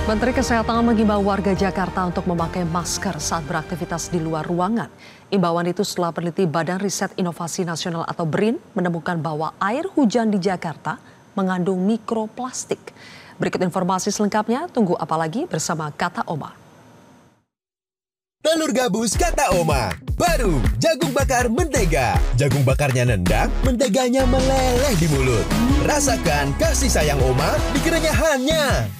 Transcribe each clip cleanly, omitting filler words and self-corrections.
Menteri Kesehatan mengimbau warga Jakarta untuk memakai masker saat beraktivitas di luar ruangan. Imbauan itu setelah peneliti Badan Riset Inovasi Nasional atau BRIN menemukan bahwa air hujan di Jakarta mengandung mikroplastik. Berikut informasi selengkapnya, tunggu apa lagi bersama Kata Oma. Telur gabus Kata Oma. Baru, jagung bakar mentega. Jagung bakarnya nendang, menteganya meleleh di mulut. Rasakan kasih sayang Oma di kerenyahannya.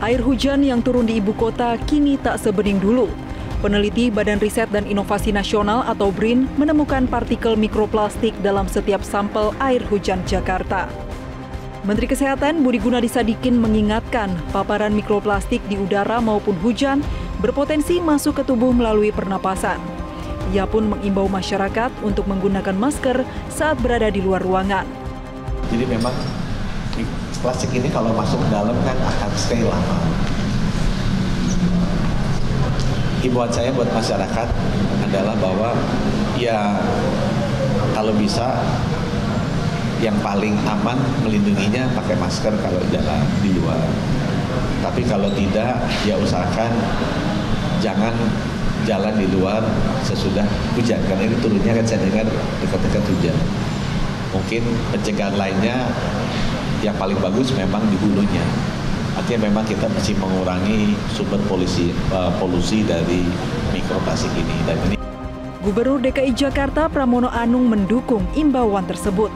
Air hujan yang turun di ibu kota kini tak sebening dulu. Peneliti Badan Riset dan Inovasi Nasional atau BRIN menemukan partikel mikroplastik dalam setiap sampel air hujan Jakarta. Menteri Kesehatan Budi Gunadisadikin mengingatkan paparan mikroplastik di udara maupun hujan berpotensi masuk ke tubuh melalui pernapasan. Ia pun mengimbau masyarakat untuk menggunakan masker saat berada di luar ruangan. Jadi memang plastik ini kalau masuk ke dalam kan akan stay lama. Himbauan saya buat masyarakat adalah bahwa ya kalau bisa yang paling aman melindunginya pakai masker kalau jalan di luar. Tapi kalau tidak ya usahakan jangan jalan di luar sesudah hujan karena ini turunnya kan saya dengar dekat-dekat hujan. Mungkin pencegahan lainnya yang paling bagus memang di hulunya. Artinya memang kita mesti mengurangi sumber polusi dari mikroplastik ini. Dan ini. Gubernur DKI Jakarta Pramono Anung mendukung imbauan tersebut.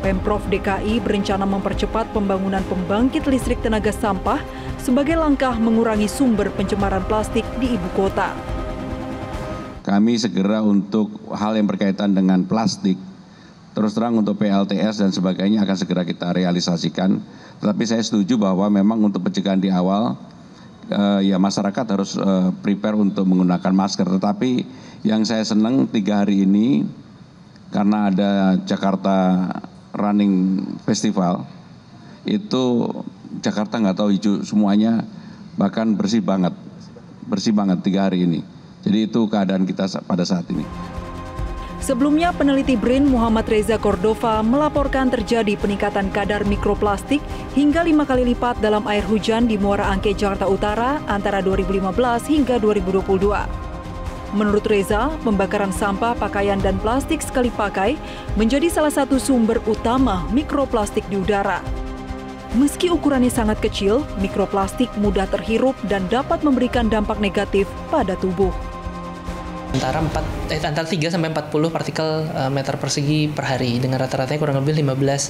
Pemprov DKI berencana mempercepat pembangunan pembangkit listrik tenaga sampah sebagai langkah mengurangi sumber pencemaran plastik di ibu kota. Kami segera untuk hal yang berkaitan dengan plastik, terus terang untuk PLTS dan sebagainya akan segera kita realisasikan. Tetapi saya setuju bahwa memang untuk pencegahan di awal, ya masyarakat harus prepare untuk menggunakan masker. Tetapi yang saya senang 3 hari ini, karena ada Jakarta Running Festival, itu Jakarta nggak tahu hijau semuanya, bahkan bersih banget 3 hari ini. Jadi itu keadaan kita pada saat ini. Sebelumnya, peneliti BRIN Muhammad Reza Cordova melaporkan terjadi peningkatan kadar mikroplastik hingga 5 kali lipat dalam air hujan di Muara Angke, Jakarta Utara antara 2015 hingga 2022. Menurut Reza, pembakaran sampah, pakaian, dan plastik sekali pakai menjadi salah satu sumber utama mikroplastik di udara. Meski ukurannya sangat kecil, mikroplastik mudah terhirup dan dapat memberikan dampak negatif pada tubuh. Antara 3 sampai 40 partikel meter persegi per hari, dengan rata-ratanya kurang lebih 15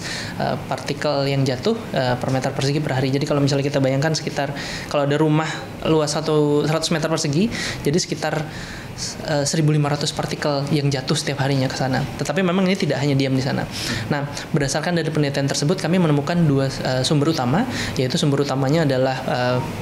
partikel yang jatuh per meter persegi per hari. Jadi kalau misalnya kita bayangkan sekitar, kalau ada rumah luas 100 meter persegi, jadi sekitar 1.500 partikel yang jatuh setiap harinya ke sana. Tetapi memang ini tidak hanya diam di sana. Nah, berdasarkan dari penelitian tersebut, kami menemukan 2 sumber utama, yaitu sumber utamanya adalah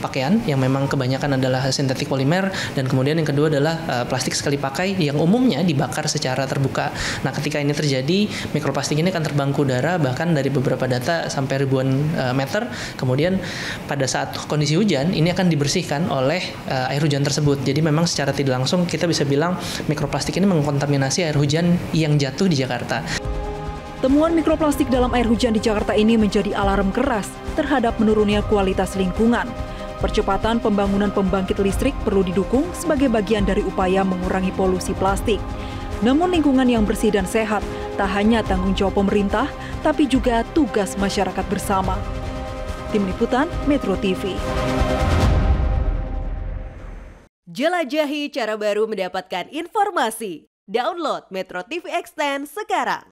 pakaian yang memang kebanyakan adalah sintetik polimer, dan kemudian yang kedua adalah plastik sekali pakai yang umumnya dibakar secara terbuka. Nah, ketika ini terjadi, mikroplastik ini akan terbang ke udara, bahkan dari beberapa data sampai ribuan meter. Kemudian pada saat kondisi hujan, ini akan dibersihkan oleh air hujan tersebut. Jadi memang secara tidak langsung kita bisa bilang mikroplastik ini mengkontaminasi air hujan yang jatuh di Jakarta. Temuan mikroplastik dalam air hujan di Jakarta ini menjadi alarm keras terhadap menurunnya kualitas lingkungan. Percepatan pembangunan pembangkit listrik perlu didukung sebagai bagian dari upaya mengurangi polusi plastik. Namun lingkungan yang bersih dan sehat tak hanya tanggung jawab pemerintah, tapi juga tugas masyarakat bersama. Tim Liputan Metro TV. Jelajahi cara baru mendapatkan informasi. Download Metro TV Extend sekarang.